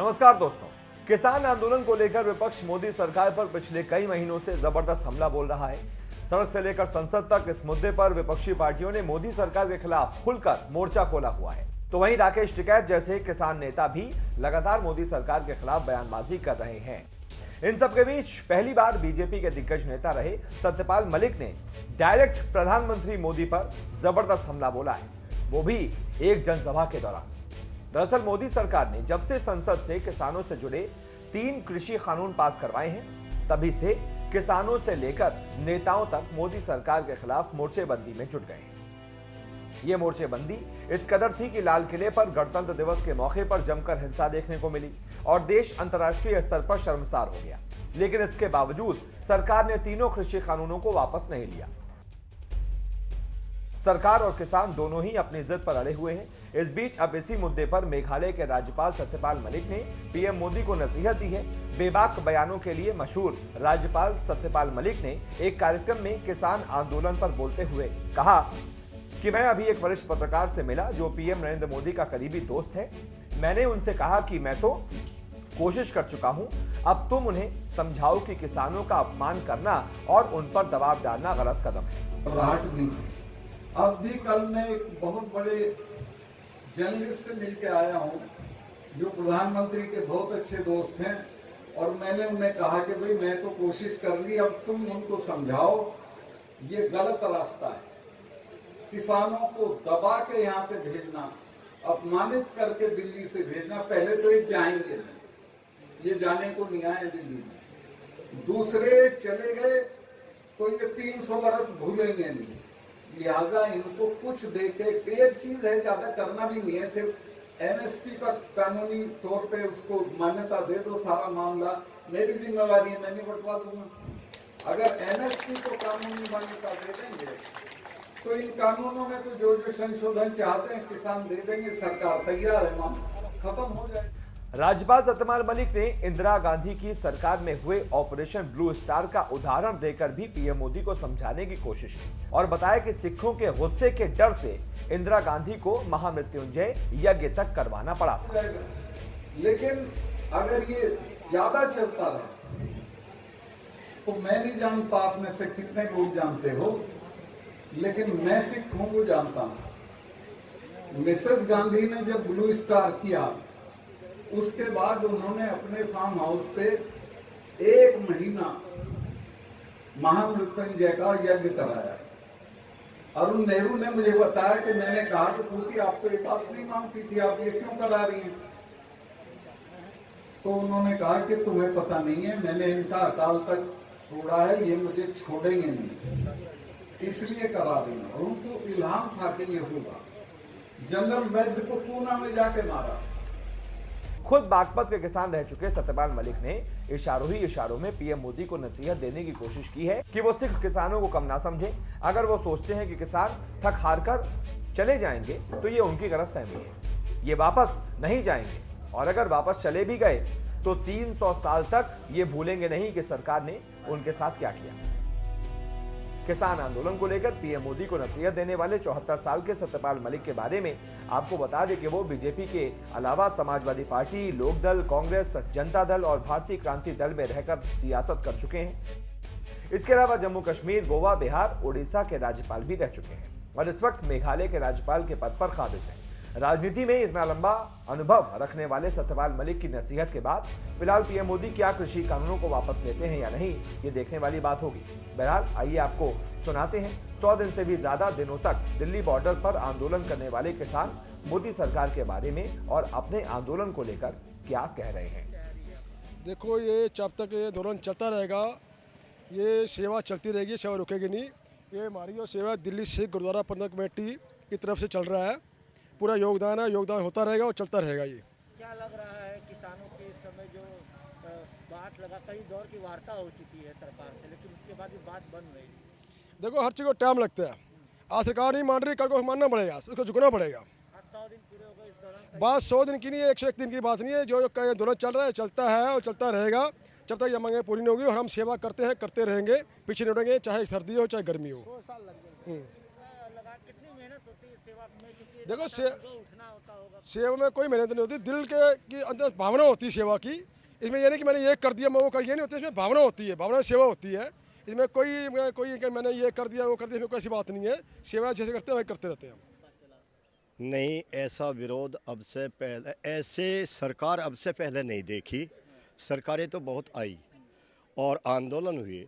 नमस्कार दोस्तों, किसान आंदोलन को लेकर विपक्ष मोदी सरकार पर पिछले कई महीनों से जबरदस्त हमला बोल रहा है। सड़क से लेकर संसद तक इस मुद्दे पर विपक्षी पार्टियों ने मोदी सरकार के खिलाफ खुलकर मोर्चा खोला हुआ है। तो वहीं राकेश टिकैत जैसे किसान नेता भी लगातार मोदी सरकार के खिलाफ बयानबाजी कर रहे हैं। इन सबके बीच पहली बार बीजेपी के दिग्गज नेता रहे सत्यपाल मलिक ने डायरेक्ट प्रधानमंत्री मोदी पर जबरदस्त हमला बोला है, वो भी एक जनसभा के दौरान। दरअसल मोदी सरकार ने जब से संसद से किसानों से जुड़े 3 कृषि कानून पास करवाए हैं, तभी से किसानों से लेकर नेताओं तक मोदी सरकार के खिलाफ मोर्चेबंदी में जुट गए हैं। ये मोर्चेबंदी इस कदर थी कि लाल किले पर गणतंत्र दिवस के मौके पर जमकर हिंसा देखने को मिली और देश अंतर्राष्ट्रीय स्तर पर शर्मसार हो गया। लेकिन इसके बावजूद सरकार ने तीनों कृषि कानूनों को वापस नहीं लिया। सरकार और किसान दोनों ही अपनी जिद पर अड़े हुए हैं। इस बीच अब इसी मुद्दे पर मेघालय के राज्यपाल सत्यपाल मलिक ने पीएम मोदी को नसीहत दी है। बेबाक बयानों के लिए मशहूर राज्यपाल सत्यपाल मलिक ने एक कार्यक्रम में किसान आंदोलन पर बोलते हुए कहा कि मैं अभी एक वरिष्ठ पत्रकार से मिला जो पीएम नरेंद्र मोदी का करीबी दोस्त है। मैंने उनसे कहा कि मैं तो कोशिश कर चुका हूं, अब तुम उन्हें समझाओ कि किसानों का अपमान करना और उन पर दबाव डालना गलत कदम है। अब भी कल मैं एक बहुत बड़े जर्नलिस्ट से मिलकर आया हूं जो प्रधानमंत्री के बहुत अच्छे दोस्त हैं और मैंने उन्हें कहा कि भाई मैं तो कोशिश कर ली, अब तुम उनको समझाओ ये गलत रास्ता है। किसानों को दबा के यहाँ से भेजना, अपमानित करके दिल्ली से भेजना, पहले तो ये जाएंगे नहीं, ये जाने को नहीं आए दिल्ली में। दूसरे चले गए तो ये 300 बरस भूलेंगे नहीं, लिहाजा इनको कुछ देके एक चीज है, ज्यादा करना भी नहीं है, सिर्फ एमएसपी का कानूनी तौर पे उसको मान्यता दे दो, सारा मामला मेरी जिम्मेवारी है, मैं नहीं बंटवा दूंगा। अगर एमएसपी को कानूनी मान्यता दे देंगे तो इन कानूनों में तो जो संशोधन चाहते हैं किसान दे देंगे, सरकार तैयार है, मामला खत्म हो जाए। राज्यपाल सत्यपाल मलिक ने इंदिरा गांधी की सरकार में हुए ऑपरेशन ब्लू स्टार का उदाहरण देकर भी पीएम मोदी को समझाने की कोशिश की और बताया कि सिखों के गुस्से के डर से इंदिरा गांधी को महामृत्युंजय यज्ञ तक करवाना पड़ा था। लेकिन अगर ये ज्यादा चलता रहा तो मैं नहीं जानता आप में से कितने लोग जानते हो, लेकिन मैं सिखों को जानता हूं। मिसेस गांधी ने जब ब्लू स्टार किया उसके बाद उन्होंने अपने फार्म हाउस पे 1 महीना महामृत्युंजय का यज्ञ कराया। अरुण नेहरू ने मुझे बताया कि मैंने कहा कि क्योंकि आप तो एक बात नहीं मानती थी, आप ये क्यों करा रही हैं? तो उन्होंने कहा कि तुम्हें पता नहीं है, मैंने इनका अकाल तक छोड़ा है, ये मुझे छोड़ेंगे नहीं, इसलिए करा रही हूं। और उनको इल्हाम था कि ये होगा। जनरल वैद्य को पूना में जाके मारा। खुद बागपत के किसान रह चुके सत्यपाल मलिक ने इशारों ही इशारों में पीएम मोदी को नसीहत देने की कोशिश की है कि वो सिर्फ किसानों को कम ना समझें। अगर वो सोचते हैं कि किसान थक हार कर चले जाएंगे तो ये उनकी गलतफहमी है, ये वापस नहीं जाएंगे। और अगर वापस चले भी गए तो 300 साल तक ये भूलेंगे नहीं कि सरकार ने उनके साथ क्या किया। किसान आंदोलन को लेकर पीएम मोदी को नसीहत देने वाले 74 साल के सत्यपाल मलिक के बारे में आपको बता दें कि वो बीजेपी के अलावा समाजवादी पार्टी, लोकदल, कांग्रेस, जनता दल और भारतीय क्रांति दल में रहकर सियासत कर चुके हैं। इसके अलावा जम्मू कश्मीर, गोवा, बिहार, उड़ीसा के राज्यपाल भी रह चुके हैं और इस वक्त मेघालय के राज्यपाल के पद पर काबिज हैं। राजनीति में इतना लंबा अनुभव रखने वाले सत्यपाल मलिक की नसीहत के बाद फिलहाल पीएम मोदी क्या कृषि कानूनों को वापस लेते हैं या नहीं, ये देखने वाली बात होगी। बहरहाल आइए आपको सुनाते हैं 100 दिन से भी ज्यादा दिनों तक दिल्ली बॉर्डर पर आंदोलन करने वाले किसान मोदी सरकार के बारे में और अपने आंदोलन को लेकर क्या कह रहे हैं। देखो, ये जब तक ये आंदोलन चलता रहेगा, ये सेवा चलती रहेगी, सेवा रुकेगी नहीं। ये हमारी जो सेवा दिल्ली सिख गुरुद्वारा प्रबंधक कमेटी की तरफ से चल रहा है, पूरा योगदान है, योगदान होता रहेगा और चलता रहेगा। ये क्या लग रहा है किसानों के इस समय जो बात लगा, कई दौर की वार्ता हो चुकी है सरकार से, लेकिन उसके बाद भी बात बन रही है। देखो, हर चीज़ को टाइम लगता है। आज सरकार नहीं मान रही, कल को मानना पड़ेगा, उसको झुकना पड़ेगा। 100 दिन पूरे हो गए, इस दौरान बात 100 दिन की नहीं है, 101 दिन की बात नहीं है। जो आंदोलन चल रहा है, चलता है और चलता रहेगा जब तक ये मांगे पूरी नहीं होगी। और हम सेवा करते हैं, करते रहेंगे, पीछे नहीं हटेंगे, चाहे सर्दी हो चाहे गर्मी हो। 100 साल लग जाएंगे। लगा कितनी मेहनत होती है सेवा में? किसी देखो, का अनुभव उठना होता होगा। सेवा में कोई मेहनत नहीं होती, दिल के की अंदर भावना होती है सेवा की। इसमें ये नहीं कि मैंने ये कर दिया मैं वो कर, ये नहीं होती, इसमें भावना होती है, भावना सेवा होती है। इसमें कोई कि मैंने ये कर दिया वो कर दिया, इसमें कोई ऐसी बात नहीं है। सेवा जैसे करते हैं वही करते रहते हैं हम। नहीं, ऐसा विरोध अब से पहले, ऐसे सरकार अब से पहले नहीं देखी। सरकारें तो बहुत आई और आंदोलन हुए,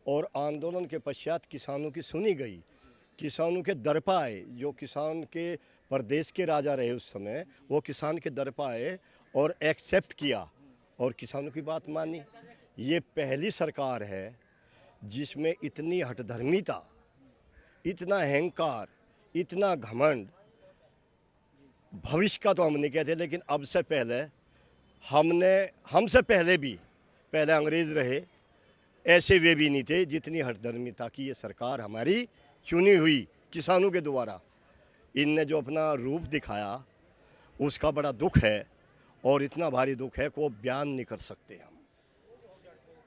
और आंदोलन के पश्चात किसानों की सुनी गई, किसानों के दर पर आए। जो किसान के प्रदेश के राजा रहे उस समय, वो किसान के दर पर आए और एक्सेप्ट किया और किसानों की बात मानी। ये पहली सरकार है जिसमें इतनी हठधर्मिता, इतना अहंकार, इतना घमंड, भविष्य का तो हम नहीं कहते, लेकिन अब से पहले हमसे पहले भी, पहले अंग्रेज़ रहे, ऐसे वे भी नहीं थे जितनी हठधर्मिता की ये सरकार हमारी चुनी हुई किसानों के द्वारा। इनने जो अपना रूप दिखाया उसका बड़ा दुख है, और इतना भारी दुख है कि वो बयान नहीं कर सकते हम।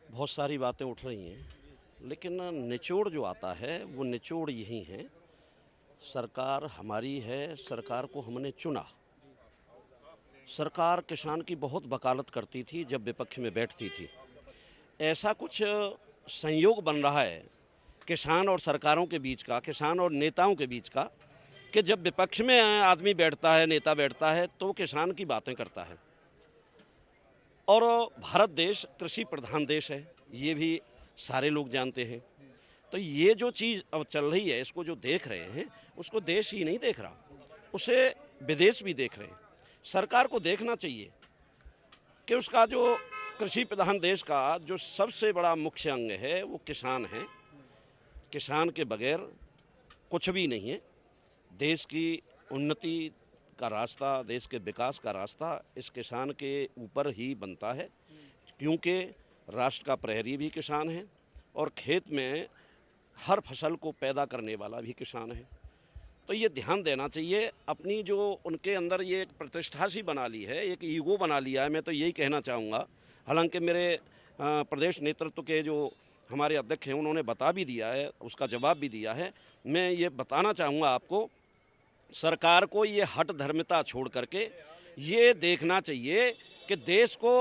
बहुत सारी बातें उठ रही हैं, लेकिन निचोड़ जो आता है वो निचोड़ यही है, सरकार हमारी है, सरकार को हमने चुना। सरकार किसान की बहुत वकालत करती थी जब विपक्ष में बैठती थी। ऐसा कुछ संयोग बन रहा है किसान और सरकारों के बीच का, किसान और नेताओं के बीच का, कि जब विपक्ष में आदमी बैठता है, नेता बैठता है, तो किसान की बातें करता है। और भारत देश कृषि प्रधान देश है, ये भी सारे लोग जानते हैं। तो ये जो चीज़ अब चल रही है, इसको जो देख रहे हैं, उसको देश ही नहीं देख रहा, उसे विदेश भी देख रहे हैं। सरकार को देखना चाहिए कि उसका जो कृषि प्रधान देश का जो सबसे बड़ा मुख्य अंग है वो किसान है। किसान के बगैर कुछ भी नहीं है। देश की उन्नति का रास्ता, देश के विकास का रास्ता इस किसान के ऊपर ही बनता है, क्योंकि राष्ट्र का प्रहरी भी किसान है और खेत में हर फसल को पैदा करने वाला भी किसान है। तो ये ध्यान देना चाहिए। अपनी जो उनके अंदर ये एक प्रतिष्ठा सी बना ली है, एक ईगो बना लिया है, मैं तो यही कहना चाहूँगा। हालांकि मेरे प्रदेश नेतृत्व के जो हमारे अध्यक्ष हैं उन्होंने बता भी दिया है, उसका जवाब भी दिया है। मैं ये बताना चाहूँगा आपको, सरकार को ये हठ धर्मिता छोड़ करके ये देखना चाहिए कि देश को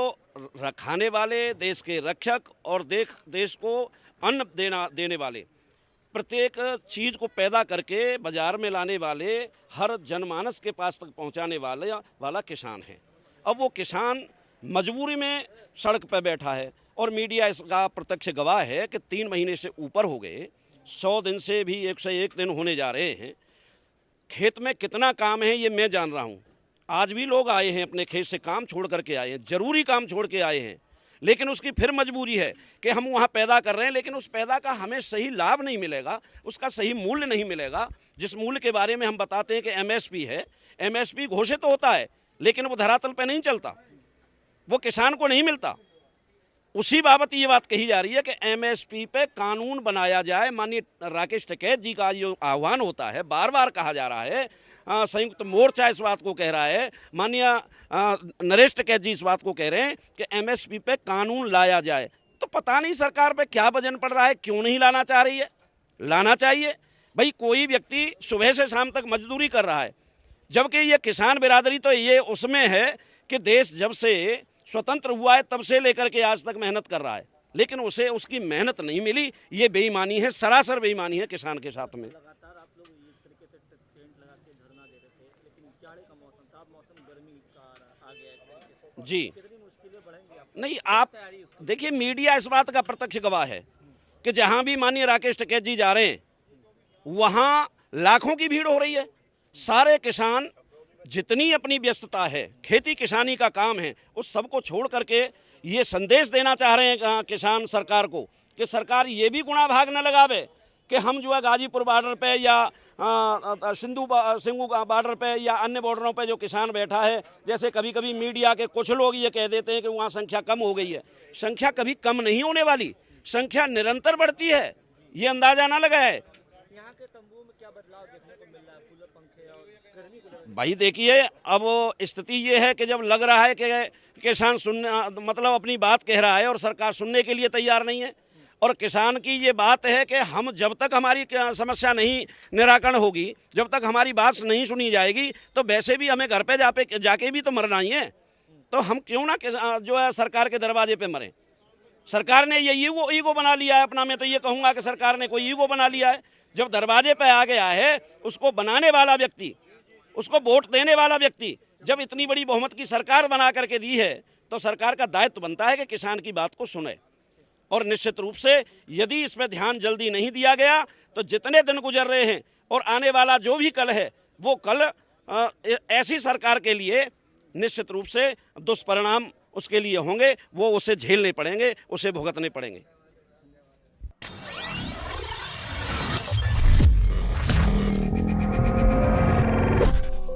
रखाने वाले, देश के रक्षक और देश को अन्न देने वाले, प्रत्येक चीज़ को पैदा करके बाज़ार में लाने वाले, हर जनमानस के पास तक पहुंचाने वाला किसान है। अब वो किसान मजबूरी में सड़क पर बैठा है और मीडिया इसका प्रत्यक्ष गवाह है कि 3 महीने से ऊपर हो गए, 100 दिन से भी 101 दिन होने जा रहे हैं। खेत में कितना काम है ये मैं जान रहा हूँ। आज भी लोग आए हैं, अपने खेत से काम छोड़ करके आए हैं, ज़रूरी काम छोड़ के आए हैं, लेकिन उसकी फिर मजबूरी है कि हम वहाँ पैदा कर रहे हैं, लेकिन उस पैदा का हमें सही लाभ नहीं मिलेगा, उसका सही मूल्य नहीं मिलेगा। जिस मूल्य के बारे में हम बताते हैं कि एमएसपी है, एमएसपी घोषित तो होता है, लेकिन वो धरातल पे नहीं चलता, वो किसान को नहीं मिलता। उसी बाबत ये बात कही जा रही है कि एमएसपी पे कानून बनाया जाए। माननीय राकेश टिकैत जी का जो आह्वान होता है, बार बार कहा जा रहा है, संयुक्त मोर्चा इस बात को कह रहा है, माननीय नरेश टिकैत जी इस बात को कह रहे हैं कि एमएसपी पे कानून लाया जाए। तो पता नहीं सरकार पे क्या वजन पड़ रहा है, क्यों नहीं लाना चाह रही है। लाना चाहिए भाई। कोई व्यक्ति सुबह से शाम तक मजदूरी कर रहा है, जबकि ये किसान बिरादरी तो ये उसमें है कि देश जब से स्वतंत्र हुआ है तब से लेकर के आज तक मेहनत कर रहा है, लेकिन उसे उसकी मेहनत नहीं मिली। ये बेईमानी है, सरासर बेईमानी है किसान के साथ में। लगातार आप लोग इस तरीके से टेंट लगा के धरना दे रहे थे, लेकिन जाड़े का मौसम था, अब मौसम गर्मी का आ गया है एक तरीके से। जी कितनी मुश्किलें बढ़ेंगी आप? नहीं, आप देखिए, मीडिया इस बात का प्रत्यक्ष गवाह है कि जहां भी माननीय राकेश टिकैत जी जा रहे हैं वहां लाखों की भीड़ हो रही है। सारे किसान, जितनी अपनी व्यस्तता है, खेती किसानी का काम है, उस सब को छोड़ करके ये संदेश देना चाह रहे हैं किसान सरकार को कि सरकार ये भी गुणा भाग न लगावे कि हम जो है गाजीपुर बॉर्डर पे या सिंघू बॉर्डर पे या अन्य बॉर्डरों पे जो किसान बैठा है, जैसे कभी कभी मीडिया के कुछ लोग ये कह देते हैं कि वहाँ संख्या कम हो गई है। संख्या कभी कम नहीं होने वाली, संख्या निरंतर बढ़ती है, ये अंदाजा ना लगाए। यहाँ के तंबू में क्या बदलाव देखने को मिल रहा है, कूलर, पंखे और गर्मी को लेकर? भाई देखिए, अब स्थिति ये है कि जब लग रहा है कि किसान सुनने, मतलब अपनी बात कह रहा है और सरकार सुनने के लिए तैयार नहीं है। और किसान की ये बात है कि हम जब तक हमारी समस्या नहीं निराकरण होगी, जब तक हमारी बात नहीं सुनी जाएगी, तो वैसे भी हमें घर पे जाके भी तो मरना ही है। तो हम क्यों ना जो है सरकार के दरवाजे पे मरें। सरकार ने ये ईगो बना लिया है अपना। मैं तो ये कहूँगा कि सरकार ने कोई ईगो बना लिया है। जब दरवाजे पे आ गया है, उसको बनाने वाला व्यक्ति, उसको वोट देने वाला व्यक्ति जब इतनी बड़ी बहुमत की सरकार बना करके दी है, तो सरकार का दायित्व बनता है कि किसान की बात को सुने। और निश्चित रूप से यदि इस पर ध्यान जल्दी नहीं दिया गया, तो जितने दिन गुजर रहे हैं और आने वाला जो भी कल है, वो कल ऐसी सरकार के लिए निश्चित रूप से दुष्परिणाम उसके लिए होंगे। वो उसे झेलने पड़ेंगे, उसे भुगतने पड़ेंगे।